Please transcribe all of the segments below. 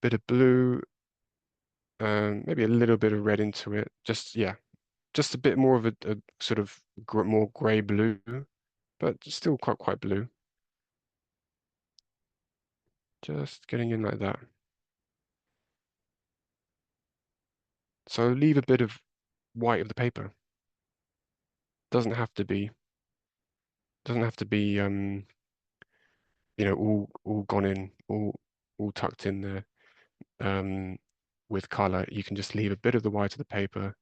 bit of blue, maybe a little bit of red into it. Just, yeah, just a bit more of a sort of more grey blue, but still quite blue. Just getting in like that. So leave a bit of white of the paper. Doesn't have to be, doesn't have to be, all gone in, all tucked in there, with color. You can just leave a bit of the white of the paper.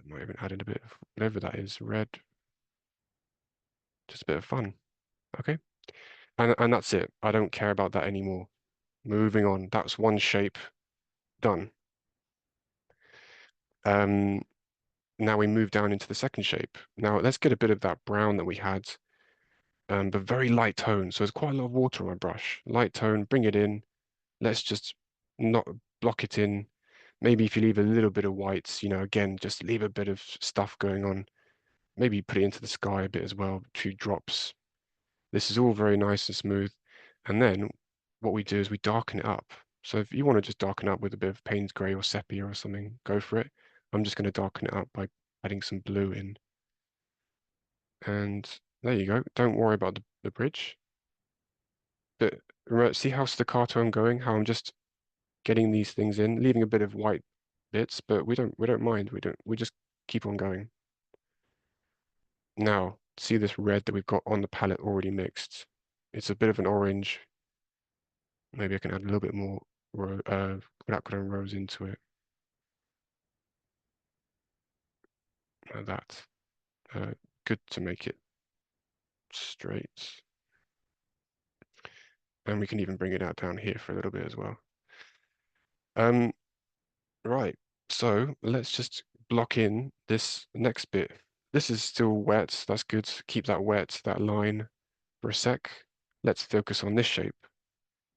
Might even add in a bit of whatever that is, red. Just a bit of fun. Okay. And that's it. I don't care about that anymore. Moving on. That's one shape done. Um, Now we move down into the second shape. Now let's get a bit of that brown that we had, but very light tone. So there's quite a lot of water on my brush. Light tone, bring it in. Let's just not block it in. Maybe if you leave a little bit of whites, again, just leave a bit of stuff going on. Maybe put it into the sky a bit as well, 2 drops. This is all very nice and smooth. And then what we do is we darken it up. So if you want to just darken up with a bit of Payne's Grey or Sepia or something, go for it. I'm just going to darken it up by adding some blue in. And there you go. Don't worry about the bridge. But remember, see how staccato I'm going, how I'm just getting these things in, leaving a bit of white bits, but we don't mind. We just keep on going. Now, see this red that we've got on the palette already mixed. It's a bit of an orange. Maybe I can add a little bit more quinacridone rose into it. Like that. Good to make it straight. And we can even bring it out down here for a little bit as well. Right. So let's just block in this next bit. This is still wet. That's good. Keep that wet, that line for a sec. Let's focus on this shape.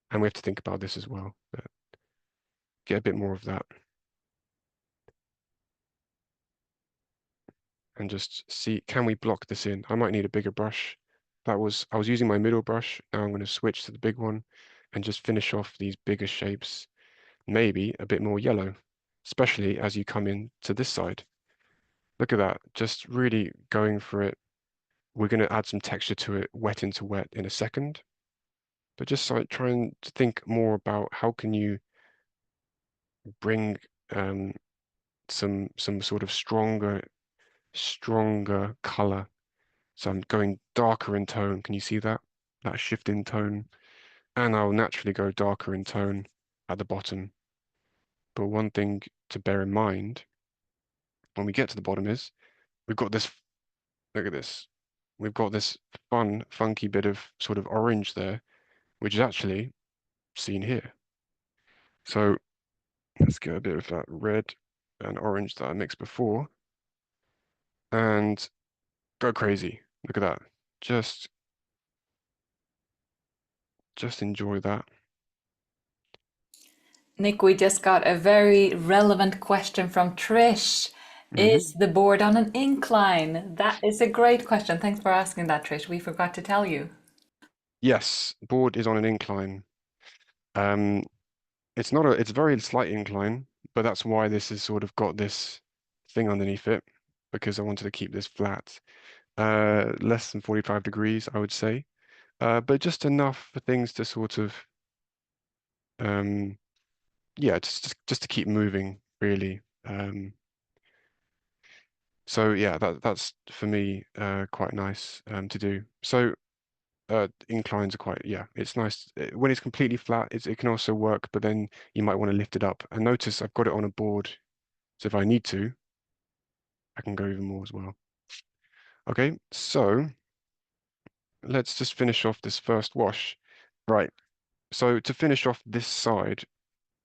And we have to think about this as well. But get a bit more of that. And just see, can we block this in? I might need a bigger brush. I was using my middle brush. Now I'm going to switch to the big one and just finish off these bigger shapes. Maybe a bit more yellow, especially as you come in to this side. Look at that, just really going for it. We're going to add some texture to it, wet into wet in a second. But just like trying to think more about how can you bring some sort of stronger color. So I'm going darker in tone. Can you see that? That shift in tone. And I'll naturally go darker in tone at the bottom. But one thing to bear in mind when we get to the bottom is we've got this, look at this. We've got this fun, funky bit of sort of orange there, which is actually seen here. So let's get a bit of that red and orange that I mixed before and go crazy. Look at that. Just enjoy that. Nick, we just got a very relevant question from Trish. Hmm. Is the board on an incline? That is a great question. Thanks for asking that, Trish. We forgot to tell you. Yes, board is on an incline. Um, it's a very slight incline, but that's why this has sort of got this thing underneath it, because I wanted to keep this flat. Less than 45 degrees, I would say. But just enough for things to sort of, um, yeah, just to keep moving, really. So yeah, that's for me quite nice to do. So inclines are quite, yeah, it's nice when it's completely flat. It can also work, but then you might want to lift it up. And notice I've got it on a board, so if I need to, I can go even more as well. Okay, so let's just finish off this first wash. Right. So to finish off this side,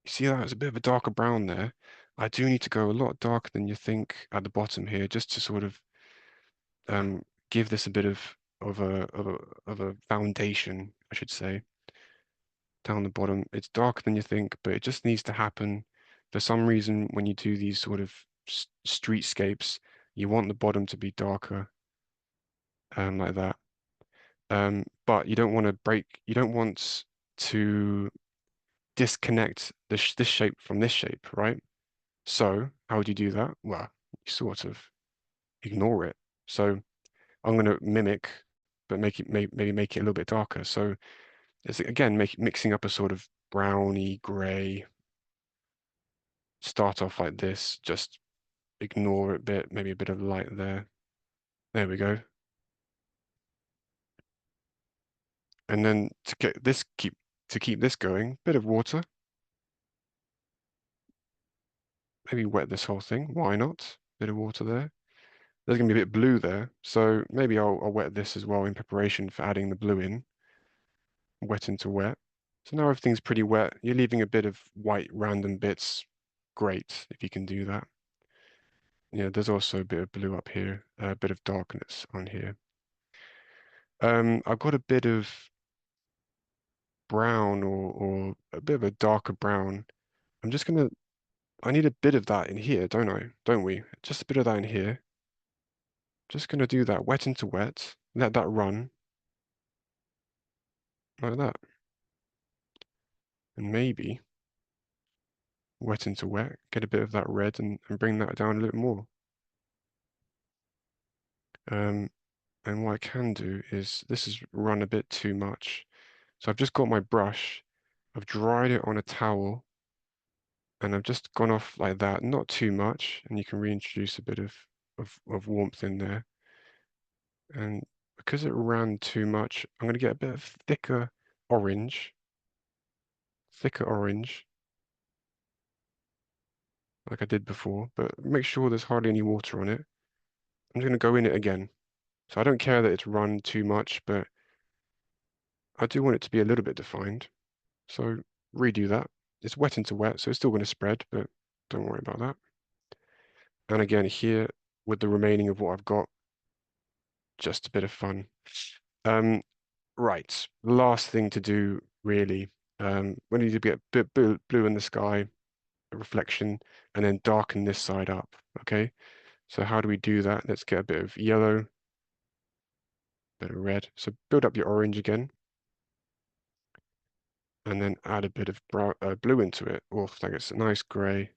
you see that there's a bit of a darker brown there. I do need to go a lot darker than you think at the bottom here, just to sort of um, give this a bit of a foundation, I should say, down the bottom. It's darker than you think, but it just needs to happen. For some reason, when you do these sort of streetscapes, you want the bottom to be darker, like that. But you don't want to break, you don't want to disconnect this shape from this shape, right? So how would you do that? Well, you sort of ignore it. So I'm going to mimic, but maybe make it a little bit darker. So it's again mixing up a sort of browny gray. Start off like this, just ignore it a bit, maybe a bit of light there. There we go. And then to keep this going, bit of water. Maybe wet this whole thing. Why not? Bit of water there. There's gonna be a bit blue there, so maybe I'll wet this as well in preparation for adding the blue in. Wet into wet. So now everything's pretty wet. You're leaving a bit of white random bits. Great if you can do that. Yeah, there's also a bit of blue up here, a bit of darkness on here. I've got a bit of brown or a bit of a darker brown. I'm just gonna, I need a bit of that in here, don't I? Don't we? Just a bit of that in here. Just gonna do that, wet into wet. Let that run like that. And maybe wet into wet, get a bit of that red and bring that down a little more. Um, and what I can do is, this has run a bit too much. So I've just got my brush, I've dried it on a towel, and I've just gone off like that, not too much, and you can reintroduce a bit of warmth in there. And because it ran too much, I'm going to get a bit of orange, thicker orange, like I did before, but make sure there's hardly any water on it. I'm just going to go in it again. So I don't care that it's run too much, but I do want it to be a little bit defined. So redo that. It's wet into wet, so it's still going to spread, but don't worry about that. And again, here with the remaining of what I've got, just a bit of fun. Um, right, last thing to do really. We need to get a bit blue in the sky, a reflection, and then darken this side up. Okay, so how do we do that? Let's get a bit of yellow, bit of red. So build up your orange again, and then add a bit of blue into it. Or I guess a nice gray.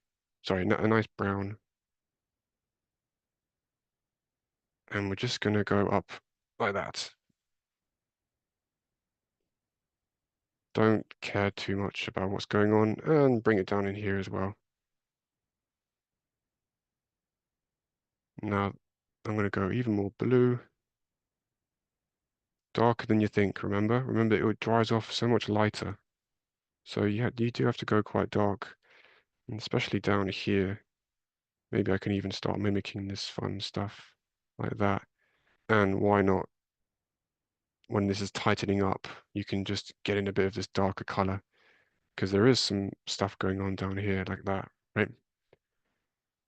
Sorry, a nice brown. And we're just gonna go up like that. Don't care too much about what's going on, and bring it down in here as well. Now I'm gonna go even more blue. Darker than you think, remember? Remember, it dries off so much lighter. So you do have to go quite dark, and especially down here. Maybe I can even start mimicking this fun stuff like that. And why not, when this is tightening up, you can just get in a bit of this darker color, because there is some stuff going on down here like that, right?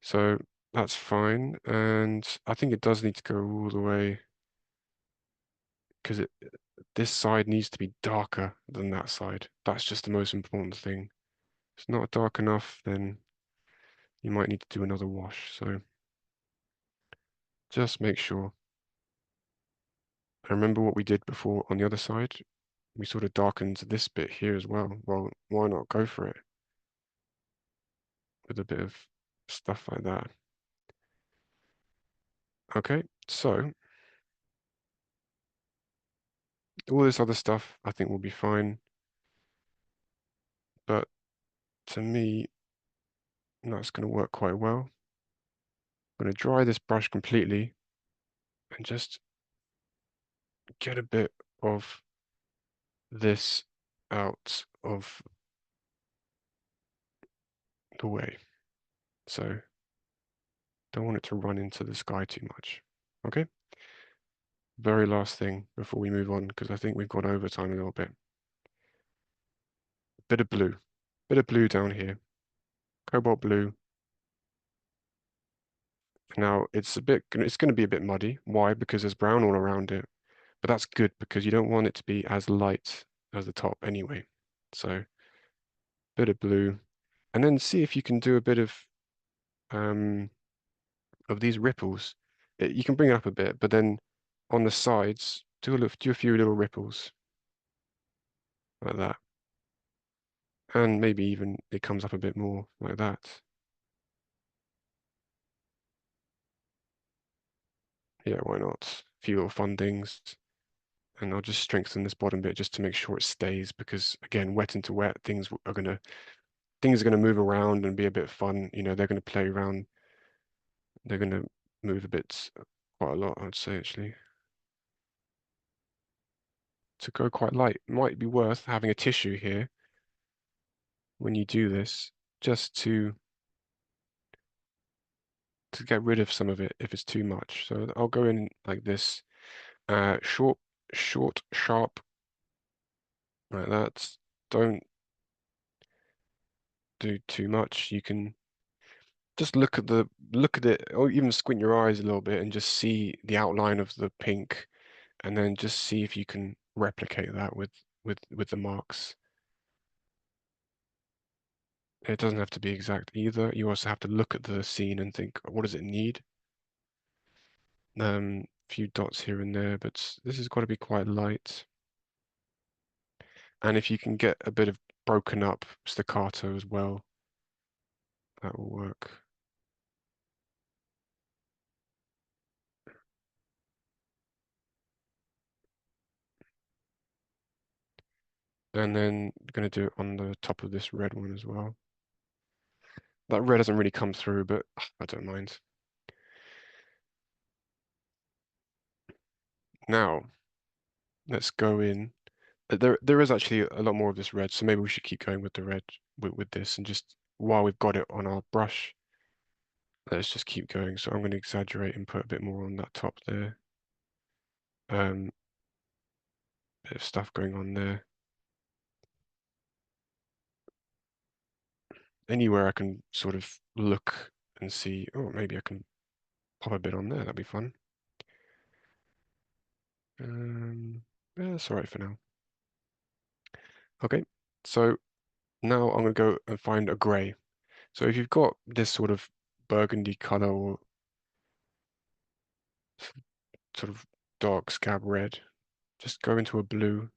So that's fine. And I think it does need to go all the way, because this side needs to be darker than that side. That's just the most important thing. If it's not dark enough, then you might need to do another wash. So just make sure. And remember what we did before on the other side? We sort of darkened this bit here as well. Well, why not go for it with a bit of stuff like that? Okay, so all this other stuff I think will be fine. But to me, that's going to work quite well. I'm going to dry this brush completely and just get a bit of this out of the way. So don't want it to run into the sky too much. Okay, very last thing before we move on, because I think we've gone over time a little bit. Bit of blue, bit of blue down here, cobalt blue. Now it's going to be a bit muddy. Why? Because there's brown all around it, but that's good because you don't want it to be as light as the top anyway. So bit of blue, and then see if you can do a bit um of these ripples. You can bring it up a bit, but then on the sides, do a few little ripples like that. And maybe even it comes up a bit more like that. Yeah, why not? A few little fun things. And I'll just strengthen this bottom bit just to make sure it stays because again, wet into wet, things are gonna move around and be a bit fun. You know, they're gonna play around. They're gonna move a bit, quite a lot, I'd say actually. To go quite light, might be worth having a tissue here when you do this, just to get rid of some of it if it's too much. So I'll go in like this, short, short, sharp, like that. Don't do too much. You can just look at it, or even squint your eyes a little bit and just see the outline of the pink, and then just see if you can replicate that with the marks. It doesn't have to be exact either. You also have to look at the scene and think, what does it need? Few dots here and there, but this has got to be quite light. And if you can get a bit of broken up staccato as well, that will work. And then going to do it on the top of this red one as well. That red doesn't really come through, but I don't mind. Now, let's go in. There is actually a lot more of this red, so maybe we should keep going with the red with this and just while we've got it on our brush, let's just keep going. So I'm going to exaggerate and put a bit more on that top there. Bit of stuff going on there. Anywhere I can sort of look and see, oh, maybe I can pop a bit on there. That'd be fun. Yeah, that's all right for now. Okay, so now I'm gonna go and find a gray. So if you've got this sort of burgundy color or sort of dark scab red, just go into a blue.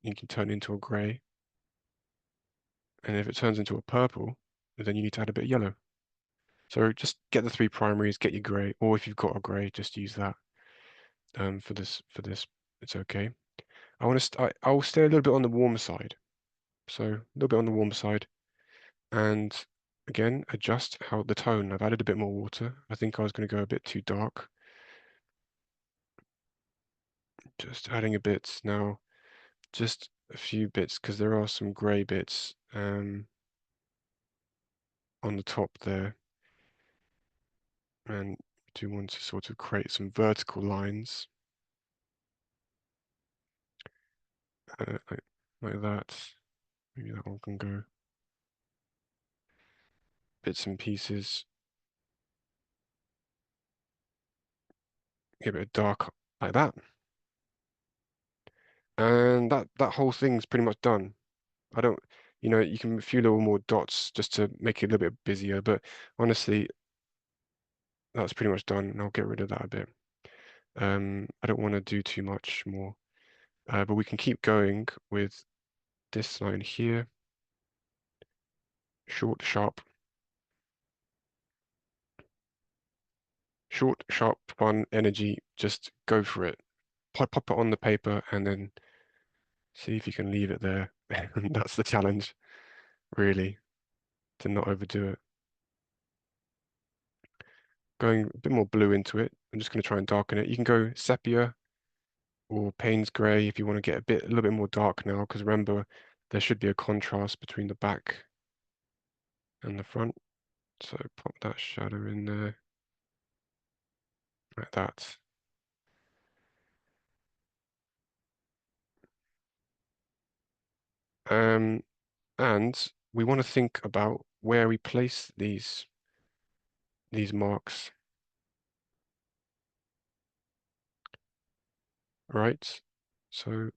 You can turn into a gray. And if it turns into a purple, then you need to add a bit of yellow. So just get the three primaries, get your gray, or if you've got a gray, just use that. For this, it's okay. I'll stay a little bit on the warm side. So a little bit on the warm side. And again, adjust how the tone. I've added a bit more water. I think I was going to go a bit too dark. Just adding a bit now, just a few bits because there are some grey bits on the top there. And do want to sort of create some vertical lines like that. Maybe that one can go bits and pieces. Give it a dark like that. And that whole thing's pretty much done. I don't, you can a few little more dots just to make it a little bit busier, but honestly, that's pretty much done, and I'll get rid of that a bit. I don't want to do too much more, but we can keep going with this line here. Short, sharp. Short, sharp, fun, energy. Just go for it. Pop it on the paper and then see if you can leave it there. That's the challenge, really, to not overdo it. Going a bit more blue into it. I'm just going to try and darken it. You can go sepia or Payne's gray if you want to get a little bit more dark now, because remember, there should be a contrast between the back and the front. So pop that shadow in there, like that. Um, and we want to think about where we place these marks, right? So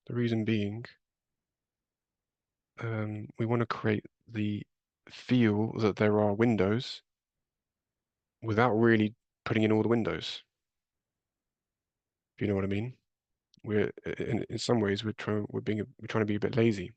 the reason being, we want to create the feel that there are windows without really putting in all the windows, if you know what I mean. we're in some ways we're trying to be a bit lazy.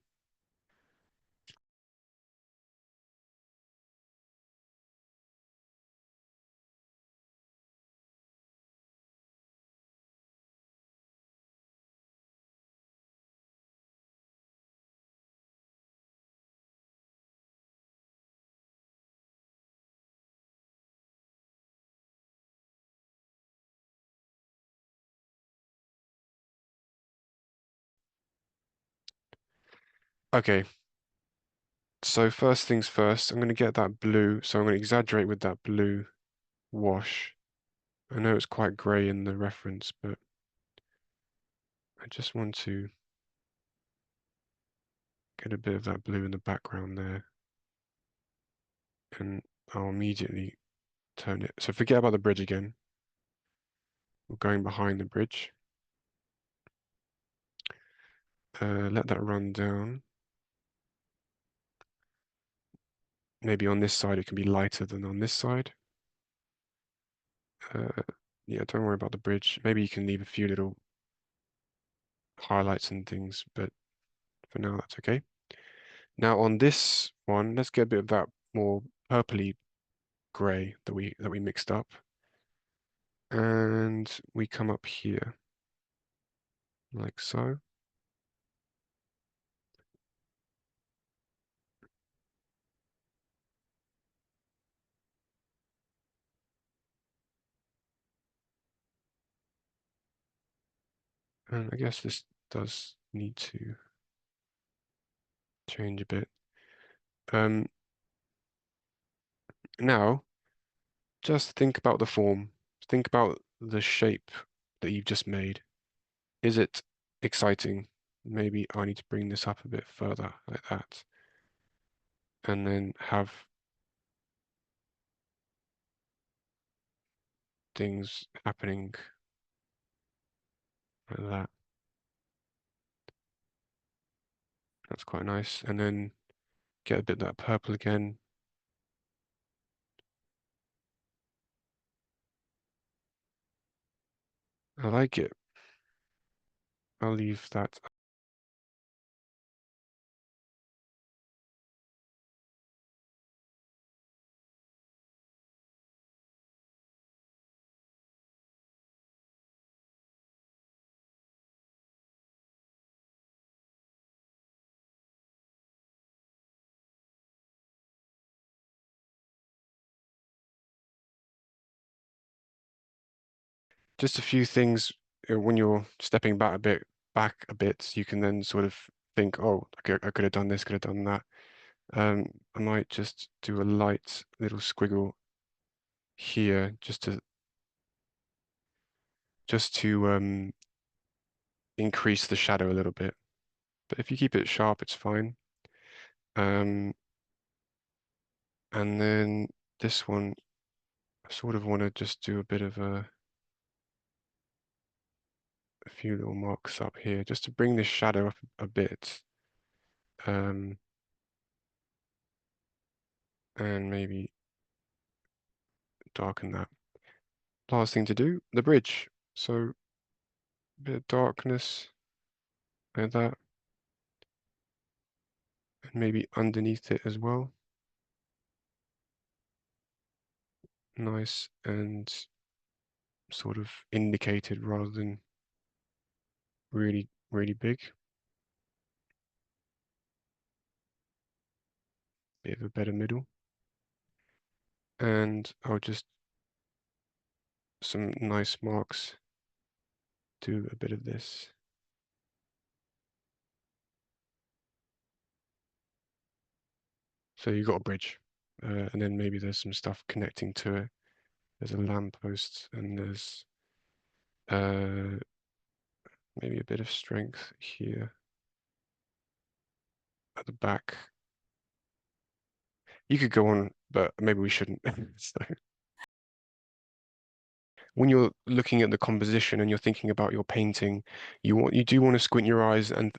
Okay, so first things first, I'm going to get that blue. So I'm going to exaggerate with that blue wash. I know it's quite grey in the reference, but I just want to get a bit of that blue in the background there. And I'll immediately turn it. So forget about the bridge again. We're going behind the bridge. Let that run down. Maybe on this side it can be lighter than on this side. Yeah, don't worry about the bridge. Maybe you can leave a few little highlights and things, but for now that's okay. Now on this one, let's get a bit of that more purpley grey that we mixed up. And we come up here, like so. And I guess this does need to change a bit. Um, Now, just think about the form. Think about the shape that you've just made. Is it exciting? Maybe I need to bring this up a bit further, like that. And then have things happening like that. That's quite nice. And then get a bit of that purple again. I like it. I'll leave that. Just a few things when you're stepping back a bit, you can then sort of think, oh, I could have done this, could have done that. I might just do a light little squiggle here just to increase the shadow a little bit. But if you keep it sharp, it's fine. Um, and then this one, I sort of want to just do a bit of a few little marks up here, just to bring this shadow up a bit. Um, and maybe darken that. Last thing to do, the bridge. So a bit of darkness like that, and maybe underneath it as well. Nice and sort of indicated rather than really, really big. Bit of a better middle. And I'll just some nice marks, do a bit of this. So you've got a bridge, and then maybe there's some stuff connecting to it. There's a lamppost, and there's uh, maybe a bit of strength here at the back. You could go on, but maybe we shouldn't. So when you're looking at the composition and you're thinking about your painting, you do want to squint your eyes and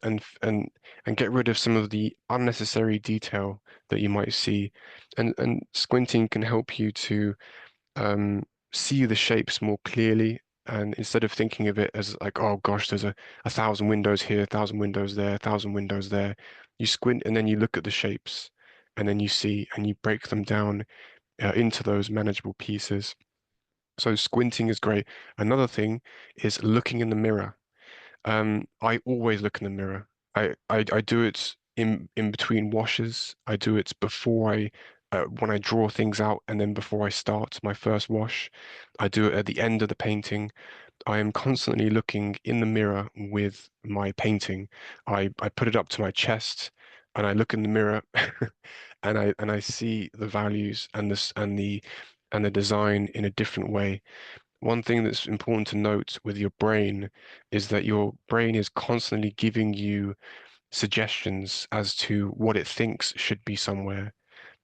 get rid of some of the unnecessary detail that you might see. And squinting can help you to see the shapes more clearly And instead of thinking of it as like, oh gosh, there's a thousand windows here, a thousand windows there, a thousand windows there, you squint and then you look at the shapes and then you see and you break them down into those manageable pieces. So squinting is great. Another thing is looking in the mirror. I always look in the mirror. I do it in between washes. I do it before I when I draw things out and then before I start my first wash. I do it at the end of the painting. I am constantly looking in the mirror with my painting. I put it up to my chest and I look in the mirror and I see the values and this and the design in a different way. One thing that's important to note with your brain is that your brain is constantly giving you suggestions as to what it thinks should be somewhere.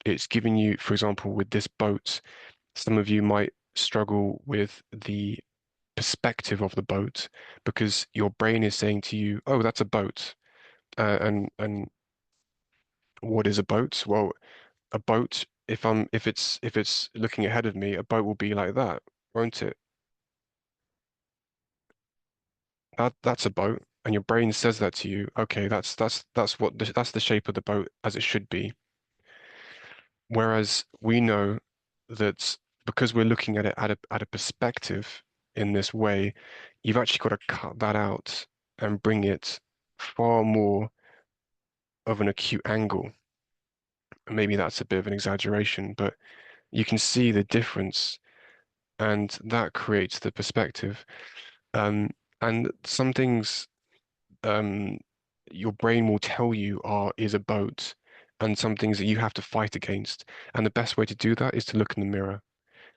It's giving you, for example, with this boat, some of you might struggle with the perspective of the boat because your brain is saying to you, "Oh, that's a boat." And what is a boat? Well, a boat, if it's looking ahead of me, a boat will be like that, won't it? That's a boat, and your brain says that to you. Okay, that's the shape of the boat as it should be. Whereas we know that because we're looking at it at a perspective in this way, you've actually got to cut that out and bring it far more of an acute angle. Maybe that's a bit of an exaggeration, but you can see the difference, and that creates the perspective. Um, and some things um, your brain will tell you are is a boat, and some things that you have to fight against. And the best way to do that is to look in the mirror.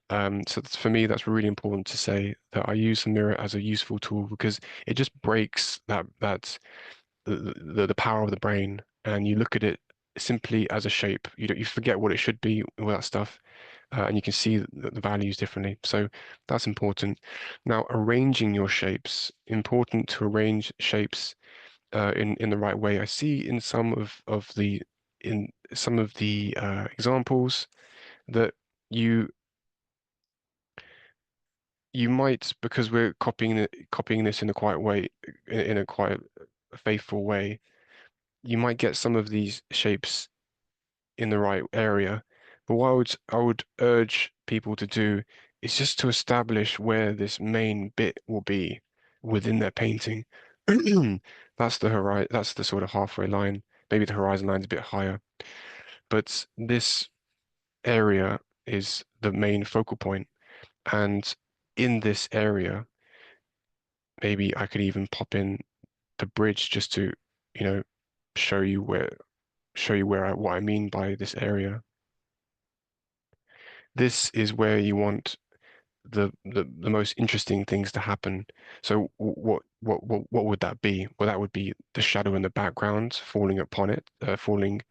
So for me, that's really important to say that I use the mirror as a useful tool because it just breaks that the power of the brain, and you look at it simply as a shape. You forget what it should be, all that stuff, and you can see the values differently. So that's important. Now, arranging your shapes, important to arrange shapes in the right way. I see in some of the examples that you you might, because we're copying this in a quiet way, in a quite faithful way, you might get some of these shapes in the right area. But what I would urge people to do is just to establish where this main bit will be within their painting. That's the sort of halfway line. Maybe the horizon line's a bit higher. But this area is the main focal point. And in this area, maybe I could even pop in the bridge just to, you know, show you what I mean by this area. This is where you want the most interesting things to happen. So what would that be? Well, that would be the shadow in the background falling upon it, falling,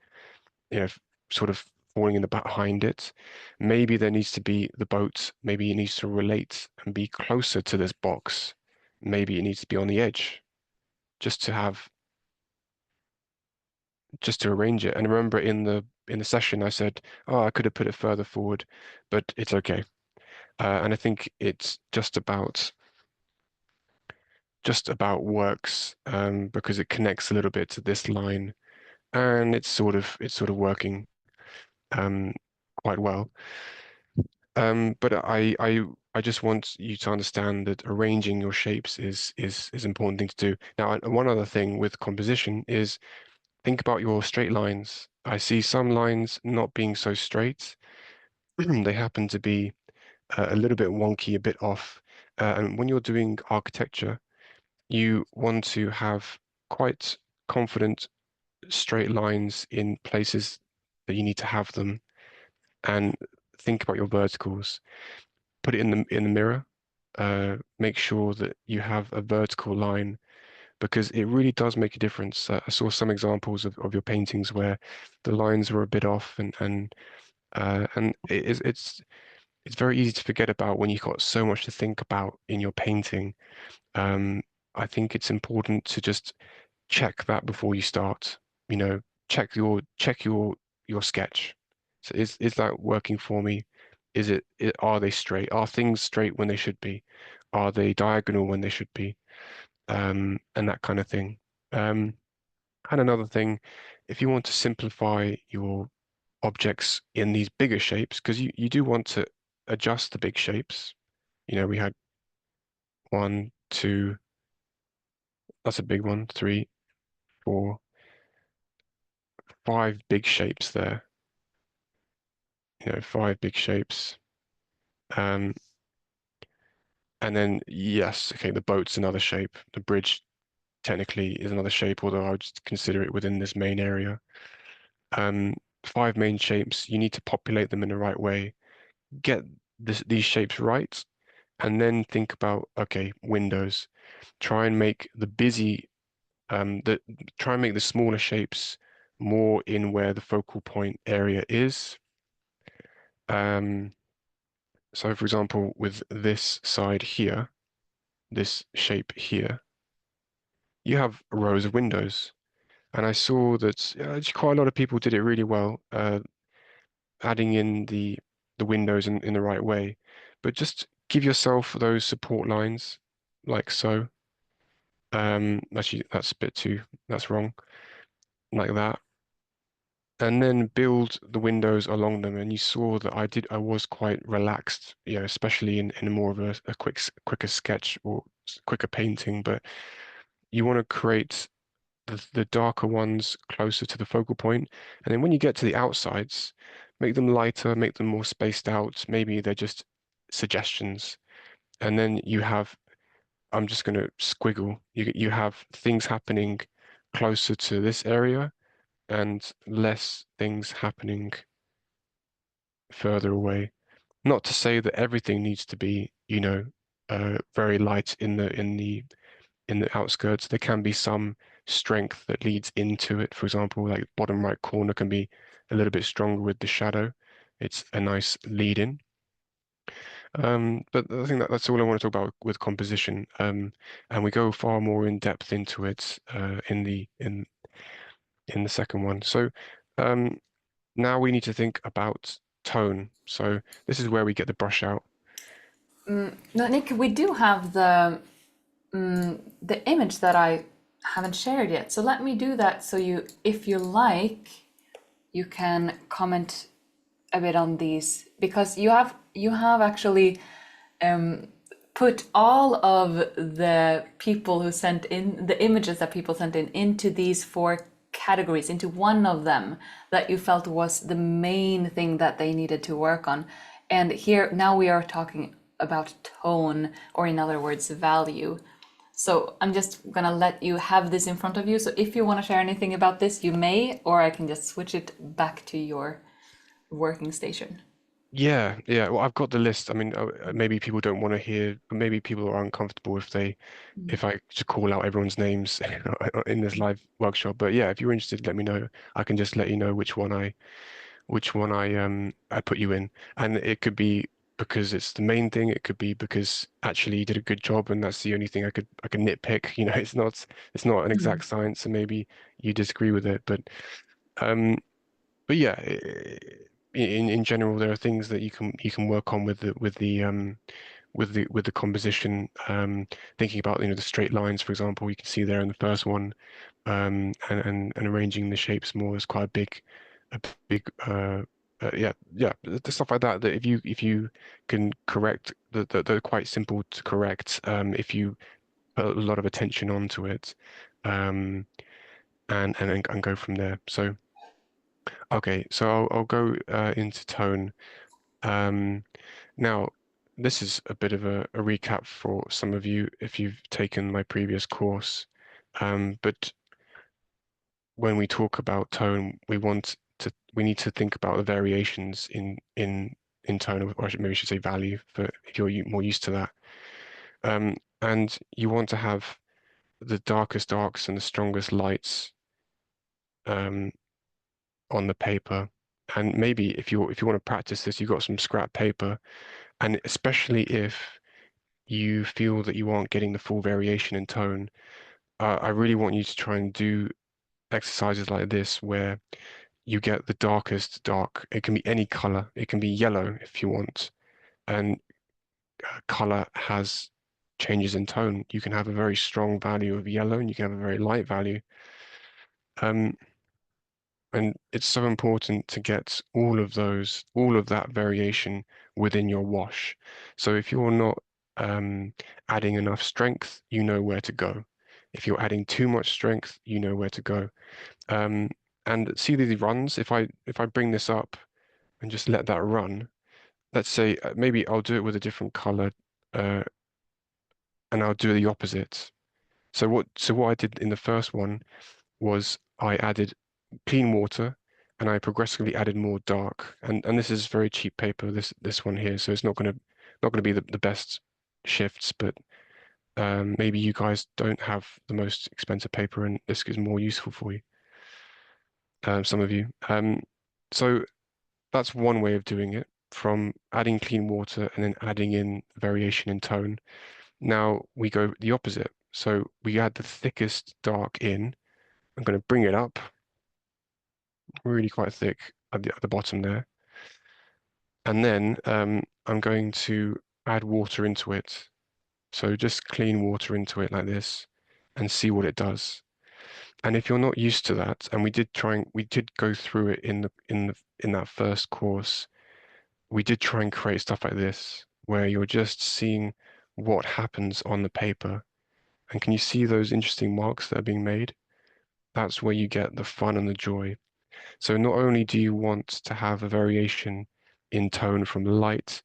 you know, sort of falling in the behind it. Maybe there needs to be the boat. Maybe it needs to relate and be closer to this box. Maybe it needs to be on the edge, just to have, just to arrange it. And remember in the session I said, oh, I could have put it further forward, but it's okay. And I think it's just about works because it connects a little bit to this line, and it's sort of working um, quite well. But I just want you to understand that arranging your shapes is an important thing to do. Now, one other thing with composition is think about your straight lines. I see some lines not being so straight. They happen to be a little bit wonky, a bit off. And when you're doing architecture, you want to have quite confident straight lines in places that you need to have them, and think about your verticals. Put it in the mirror. Make sure that you have a vertical line because it really does make a difference. I saw some examples of your paintings where the lines were a bit off, and it's very easy to forget about when you've got so much to think about in your painting. Um, I think it's important to just check that before you start. You know, check your sketch. So is that working for me? Are they straight? Are things straight when they should be? Are they diagonal when they should be? And that kind of thing. Um, and another thing, if you want to simplify your objects in these bigger shapes, because you do want to adjust the big shapes. We had one, two, that's a big one, three, four, five big shapes there. Five big shapes. Um, and then yes, okay, the boat's another shape. The bridge technically is another shape, although I would just consider it within this main area. Um, five main shapes. You need to populate them in the right way. Get these shapes right, and then think about, okay, windows. Try and make the busy, the try and make the smaller shapes more in where the focal point area is. Um, so for example, with this side here, this shape here, you have rows of windows. And I saw that quite a lot of people did it really well, adding in the windows in the right way. But just give yourself those support lines, like so. Actually, that's a bit too, that's wrong, like that. And then build the windows along them. And you saw that I was quite relaxed, especially in more of a quicker sketch or quicker painting. But you want to create the darker ones closer to the focal point. And then when you get to the outsides, make them lighter, make them more spaced out. Maybe they're just suggestions. And then I'm just going to squiggle. You have things happening closer to this area and less things happening further away. Not to say that everything needs to be, very light in the outskirts. There can be some strength that leads into it. For example, like bottom right corner can be a little bit stronger with the shadow. It's a nice lead in. But I think that's all I want to talk about with composition. And we go far more in depth into it in the second one. So um, now we need to think about tone. So this is where we get the brush out. No, Nick, we do have the image that I haven't shared yet. So let me do that. So you, if you like, you can comment a bit on these because you have actually put all of the people who sent in the images that people sent in into these four categories, into one of them that you felt was the main thing that they needed to work on. And here now we are talking about tone, or in other words, value. So I'm just gonna let you have this in front of you. So if you want to share anything about this, you may, or I can just switch it back to your working station. Yeah, yeah. Well, I've got the list. I mean, maybe people don't want to hear, maybe people are uncomfortable if I just call out everyone's names in this live workshop. But yeah, if you're interested, let me know. I can just let you know which one I put you in. And it could be because it's the main thing. It could be because actually you did a good job and that's the only thing I could nitpick. It's not an exact science, and maybe you disagree with it. But yeah, in general, there are things that you can work on with the composition. Thinking about the straight lines, for example, you can see there in the first one, and arranging the shapes more is quite a big yeah, the stuff like that. That if you can correct that they're quite simple to correct. If you put a lot of attention onto it, um, and go from there. So. Okay, so I'll go into tone. Um, Now, this is a bit of a recap for some of you if you've taken my previous course. But when we talk about tone, we need to think about the variations in tone, or maybe I should say value for if you're more used to that. And you want to have the darkest darks and the strongest lights um, on the paper. And maybe if you want to practice this, you've got some scrap paper, and especially if you feel that you aren't getting the full variation in tone, I really want you to try and do exercises like this where you get the darkest dark. It can be any color. It can be yellow if you want. And color has changes in tone. You can have a very strong value of yellow and you can have a very light value. Um, and it's so important to get all of that variation within your wash. So if you're not adding enough strength, you know where to go. If you're adding too much strength, you know where to go. Um, and see these runs, if I bring this up and just let that run, let's say maybe I'll do it with a different color, uh, and I'll do the opposite. So what I did in the first one was I added clean water and I progressively added more dark. And this is very cheap paper, this one here, so it's not gonna be the best shifts, but maybe you guys don't have the most expensive paper and this is more useful for you, some of you. So that's one way of doing it, from adding clean water and then adding in variation in tone. Now we go the opposite. So we add the thickest dark in. I'm going to bring it up really quite thick at the bottom there. And then I'm going to add water into it. So just clean water into it like this and see what it does. And if you're not used to that, and we did go through it in that first course, we did try and create stuff like this, where you're just seeing what happens on the paper. And can you see those interesting marks that are being made? That's where you get the fun and the joy. So not only do you want to have a variation in tone from light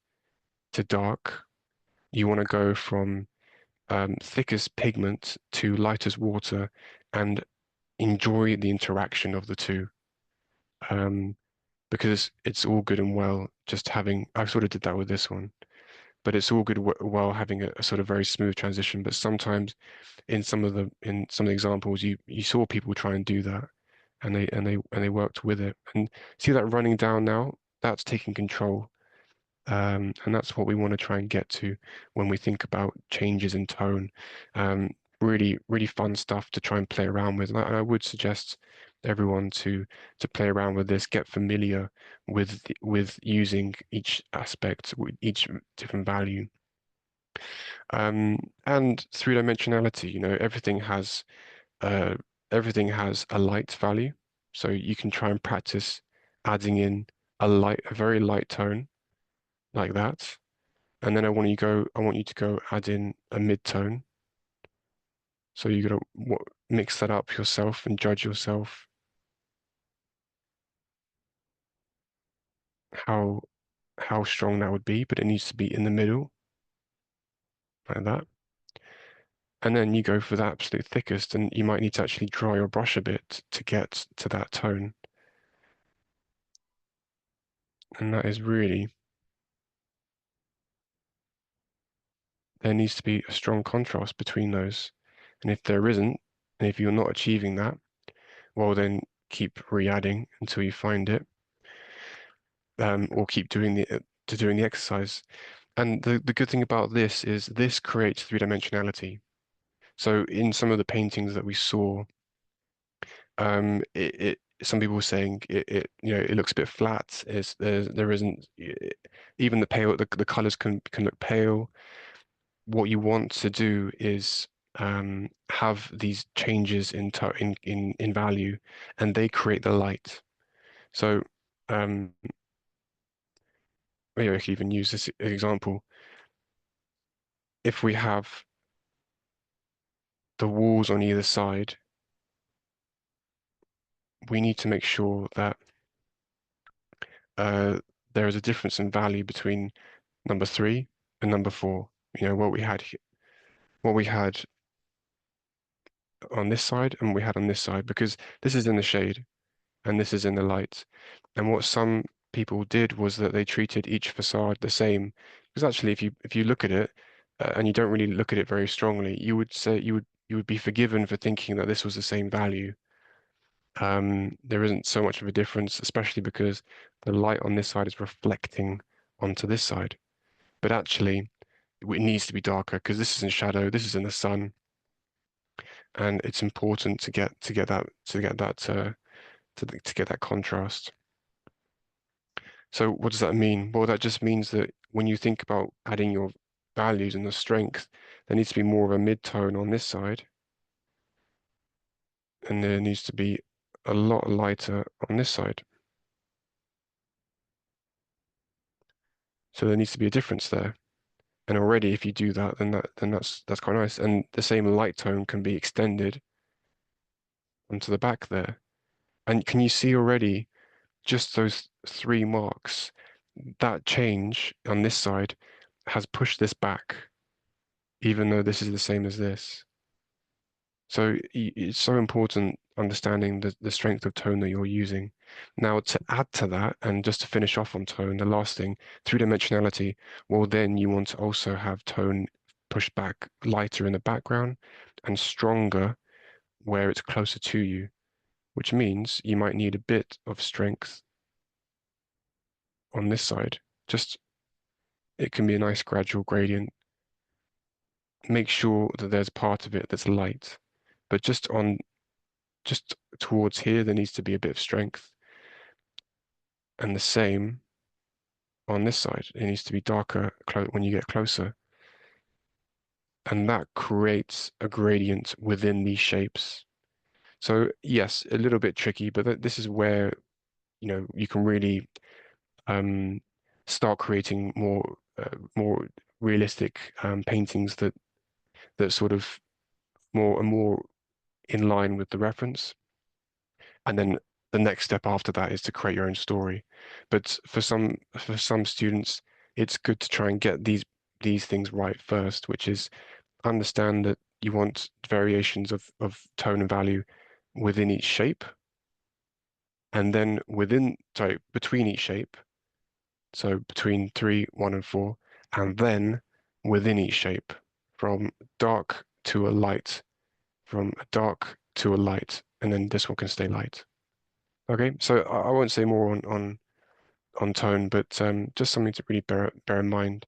to dark, you want to go from thickest pigment to lightest water and enjoy the interaction of the two. Um, because it's all good and well just having, I sort of did that with this one, but it's all good well having a sort of very smooth transition. But sometimes in some of the examples, you saw people try and do that, and they worked with it. And see that running down now, that's taking control. And that's what we want to try and get to when we think about changes in tone. Um, really fun stuff to try and play around with. And I would suggest everyone to play around with this, get familiar with using each aspect, with each different value. And three-dimensionality, uh, everything has a light value. So you can try and practice adding in a very light tone like that. And then I want you to go add in a mid-tone. So you gotta mix that up yourself and judge yourself how how strong that would be, but it needs to be in the middle, like that. And then you go for the absolute thickest, and you might need to actually dry your brush a bit to get to that tone. And that is really, there needs to be a strong contrast between those. And if there isn't, and if you're not achieving that, well, then keep re-adding until you find it, or keep doing the exercise. And the good thing about this is this creates three-dimensionality. So in some of the paintings that we saw, some people were saying it looks a bit flat. There isn't even the colors can look pale. What you want to do is have these changes in value, and they create the light. So maybe I could even use this example. If we have the walls on either side, we need to make sure that uh, there is a difference in value between number 3 and number 4. What we had on this side and we had on this side, because this is in the shade and this is in the light. And what some people did was that they treated each facade the same. Because actually, if you look at it and you don't really look at it very strongly, you would be forgiven for thinking that this was the same value. There isn't so much of a difference, especially because the light on this side is reflecting onto this side. But actually, it needs to be darker because this is in shadow, this is in the sun, and it's important to get that contrast. So what does that mean? Well, that just means that when you think about adding values and the strength, there needs to be more of a mid-tone on this side, and there needs to be a lot lighter on this side. So there needs to be a difference there. And already if you do that, then that's quite nice. And the same light tone can be extended onto the back there. And can you see already just those three marks? That change on this side has pushed this back, even though this is the same as this. So it's so important understanding the strength of tone that you're using. Now, to add to that, and just to finish off on tone, the last thing, three-dimensionality, well, then you want to also have tone pushed back lighter in the background and stronger where it's closer to you, which means you might need a bit of strength on this side. Just, it can be a nice gradual gradient. Make sure that there's part of it that's light, but just towards here, there needs to be a bit of strength. And the same on this side. It needs to be darker when you get closer. And that creates a gradient within these shapes. So yes, a little bit tricky, but this is where, you can really um, start creating more realistic paintings that sort of more and more in line with the reference. And then the next step after that is to create your own story. But for some students, it's good to try and get these things right first, which is understand that you want variations of tone and value within each shape, and then between each shape, so between 3, 1, and 4, and then within each shape, from dark to a light, from a dark to a light, and then this one can stay light. Okay, so I won't say more on tone, but just something to really bear in mind.